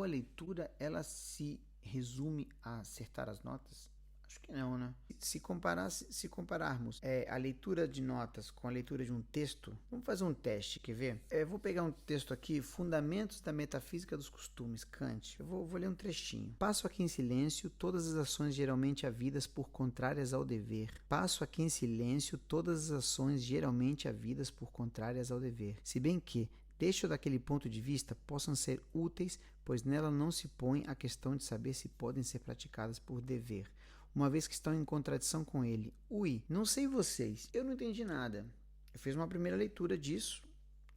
boa leitura, ela se resume a acertar as notas? Acho que não, né? Se compararmos a leitura de notas com a leitura de um texto, vamos fazer um teste, quer ver? Vou pegar um texto aqui, Fundamentos da Metafísica dos Costumes, Kant. Eu vou ler um trechinho. Passo aqui em silêncio todas as ações geralmente havidas por contrárias ao dever. Passo aqui em silêncio todas as ações geralmente havidas por contrárias ao dever. Se bem que, deixo daquele ponto de vista, possam ser úteis, pois nela não se põe a questão de saber se podem ser praticadas por dever, uma vez que estão em contradição com ele. Ui, não sei vocês, eu não entendi nada. Eu fiz uma primeira leitura disso,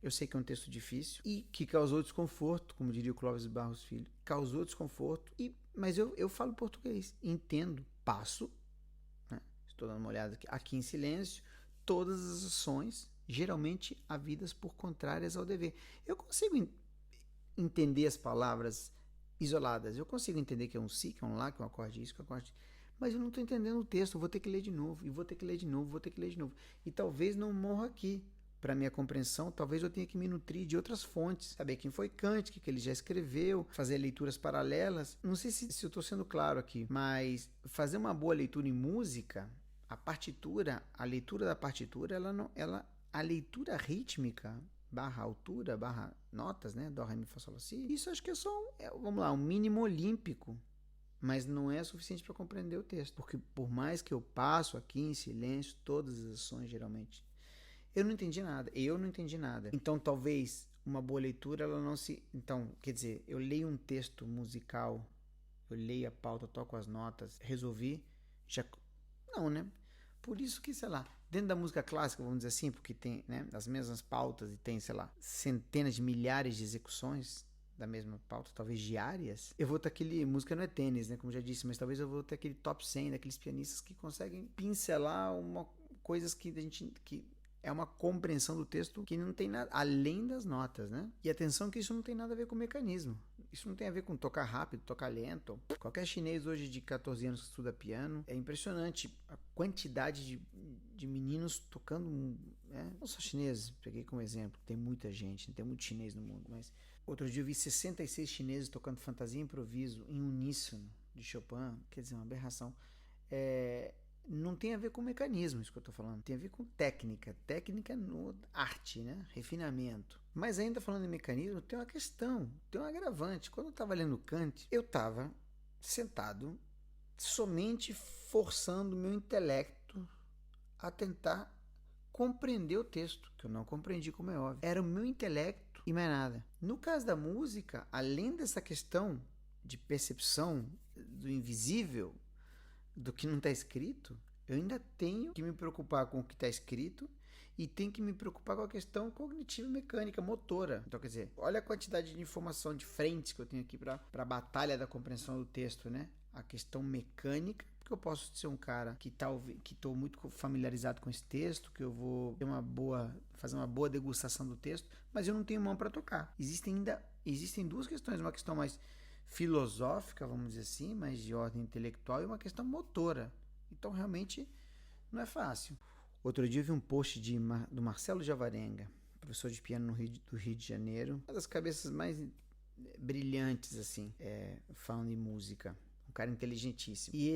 eu sei que é um texto difícil e que causou desconforto, como diria o Clóvis Barros Filho, causou desconforto, mas eu falo português, entendo, passo, né? Estou dando uma olhada aqui em silêncio, todas as ações geralmente havidas por contrárias ao dever. Eu consigo entender as palavras isoladas, eu consigo entender que é um si, que é um lá, que é um acorde isso, que é um acorde... Mas eu não estou entendendo o texto, eu vou ter que ler de novo, e vou ter que ler de novo, vou ter que ler de novo. E talvez não morra aqui. Para minha compreensão, talvez eu tenha que me nutrir de outras fontes, saber quem foi Kant, o que ele já escreveu, fazer leituras paralelas. Não sei se eu estou sendo claro aqui, mas fazer uma boa leitura em música, a leitura da partitura, a leitura rítmica, barra altura, barra notas, né, dó, ré, mi, fá, sol, lá, si, isso acho que é só um mínimo olímpico. Mas não é suficiente para compreender o texto, porque por mais que eu passo aqui em silêncio todas as ações geralmente, eu não entendi nada. Então talvez uma boa leitura ela não se... Então, quer dizer, eu leio um texto musical, eu leio a pauta, toco as notas, resolvi, já... Não, né? Por isso que, sei lá, dentro da música clássica, vamos dizer assim, porque tem, né, as mesmas pautas e tem, sei lá, centenas de milhares de execuções da mesma pauta, talvez diárias, eu vou ter aquele... Música não é tênis, né, como já disse, mas talvez eu vou ter aquele top 100 daqueles pianistas que conseguem pincelar coisas que a gente... que é uma compreensão do texto que não tem nada além das notas, né? E atenção que isso não tem nada a ver com mecanismo. Isso não tem a ver com tocar rápido, tocar lento. Qualquer chinês hoje de 14 anos que estuda piano, é impressionante a quantidade de meninos tocando, né? Não só chineses, peguei como exemplo, tem muita gente, tem muito chinês no mundo, mas outro dia eu vi 66 chineses tocando Fantasia e Improviso em uníssono de Chopin, quer dizer, uma aberração. Não tem a ver com mecanismo isso que eu estou falando, tem a ver com técnica no arte, né? Refinamento. Mas ainda falando em mecanismo, tem uma questão, tem um agravante. Quando eu estava lendo Kant, eu estava sentado somente forçando o meu intelecto a tentar compreender o texto, que eu não compreendi, como é óbvio. Era o meu intelecto e mais nada. No caso da música, além dessa questão de percepção do invisível, do que não está escrito, eu ainda tenho que me preocupar com o que está escrito e tenho que me preocupar com a questão cognitiva, mecânica, motora. Então, quer dizer, olha a quantidade de informação de frentes que eu tenho aqui para a batalha da compreensão do texto, né? A questão mecânica, porque eu posso ser um cara que estou muito familiarizado com esse texto, que eu vou ter fazer uma boa degustação do texto, mas eu não tenho mão para tocar. Existem duas questões, uma questão mais filosófica, vamos dizer assim, mais de ordem intelectual, e uma questão motora. Então, realmente, não é fácil. Outro dia eu vi um post do Marcelo Javarenga, professor de piano do Rio de Janeiro, uma das cabeças mais brilhantes, assim, falando em música. Um cara inteligentíssimo. E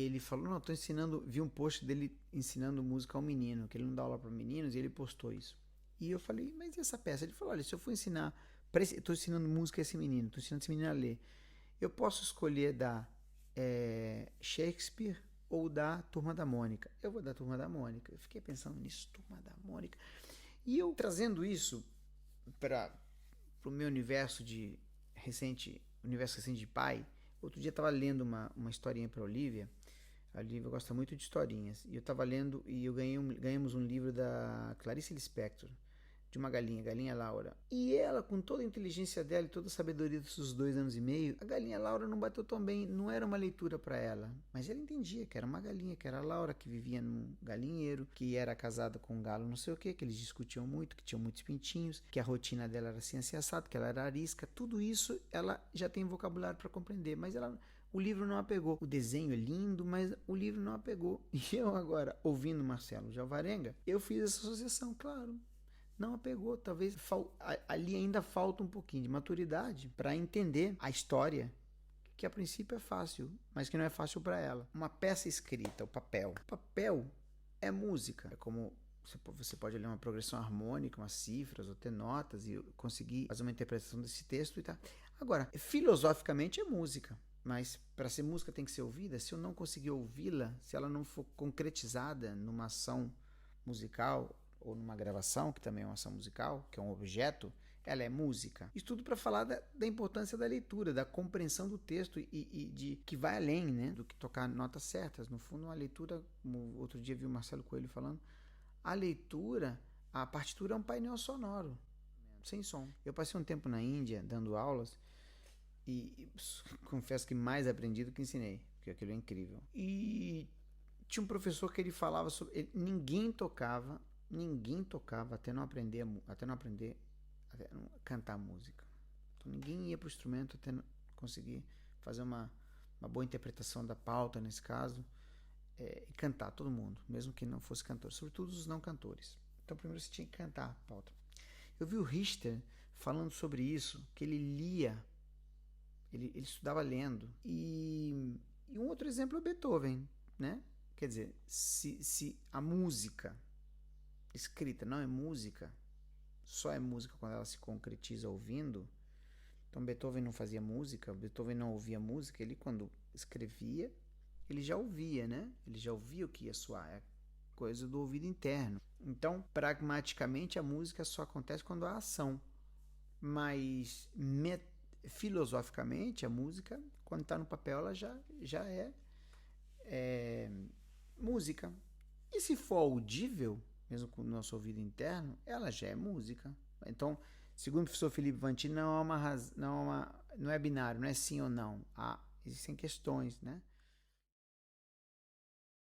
ele falou, não, estou ensinando... Vi um post dele ensinando música ao menino, que ele não dá aula para meninos, e ele postou isso. E eu falei, mas e essa peça? Ele falou, olha, se eu for ensinar... Estou ensinando música a esse menino, estou ensinando esse menino a ler. Eu posso escolher dar Shakespeare ou dar Turma da Mônica. Eu vou dar Turma da Mônica. Eu fiquei pensando nisso, Turma da Mônica. E eu trazendo isso para o meu universo recente de pai. Outro dia eu estava lendo uma historinha para a Olivia. A Olivia gosta muito de historinhas. E eu estava lendo e ganhamos um livro da Clarice Lispector, de uma galinha Laura. E ela, com toda a inteligência dela e toda a sabedoria dos seus 2 anos e meio, a galinha Laura não bateu tão bem, não era uma leitura para ela. Mas ela entendia que era uma galinha, que era a Laura, que vivia num galinheiro, que era casada com um galo não sei o que eles discutiam muito, que tinham muitos pintinhos, que a rotina dela era assim, assim, assado, que ela era arisca. Tudo isso ela já tem vocabulário para compreender, mas o livro não a pegou. O desenho é lindo, mas o livro não a pegou. E eu agora, ouvindo Marcelo Javarenga, eu fiz essa associação, claro. não a pegou. Talvez ali ainda falta um pouquinho de maturidade para entender a história, que a princípio é fácil, mas que não é fácil para ela. Uma peça escrita, o papel. O papel é música. É como você pode ler uma progressão harmônica, umas cifras, ou ter notas e conseguir fazer uma interpretação desse texto e tal. Agora, filosoficamente é música, mas para ser música tem que ser ouvida. Se eu não conseguir ouvi-la, se ela não for concretizada numa ação musical ou numa gravação, que também é uma ação musical, que é um objeto, ela é música. Isso tudo para falar da importância da leitura, da compreensão do texto e de que vai além, né, do que tocar notas certas. No fundo, uma leitura, como outro dia vi o Marcelo Coelho falando, a leitura, a partitura é um painel sonoro, sem som. Eu passei um tempo na Índia dando aulas e confesso que mais aprendi do que ensinei, porque aquilo é incrível. E tinha um professor que ele falava sobre... ninguém tocava até não aprender até não cantar música. Então ninguém ia para o instrumento até não conseguir fazer uma boa interpretação da pauta, nesse caso, e cantar, todo mundo, mesmo que não fosse cantor, sobretudo os não cantores. Então primeiro você tinha que cantar a pauta. Eu vi o Richter falando sobre isso, que ele lia, ele estudava lendo. E um outro exemplo é Beethoven, né? Quer dizer, se a música escrita não é música, só é música quando ela se concretiza ouvindo. Então Beethoven não fazia música, Beethoven não ouvia música, ele quando escrevia, ele já ouvia, né? Ele já ouvia o que ia soar, é coisa do ouvido interno. Então, pragmaticamente, a música só acontece quando há ação. Mas filosoficamente, a música, quando está no papel, ela já é música. E se for audível, mesmo com o nosso ouvido interno, ela já é música. Então, segundo o professor Felipe Vantin, não é binário, não é sim ou não. Existem questões, né?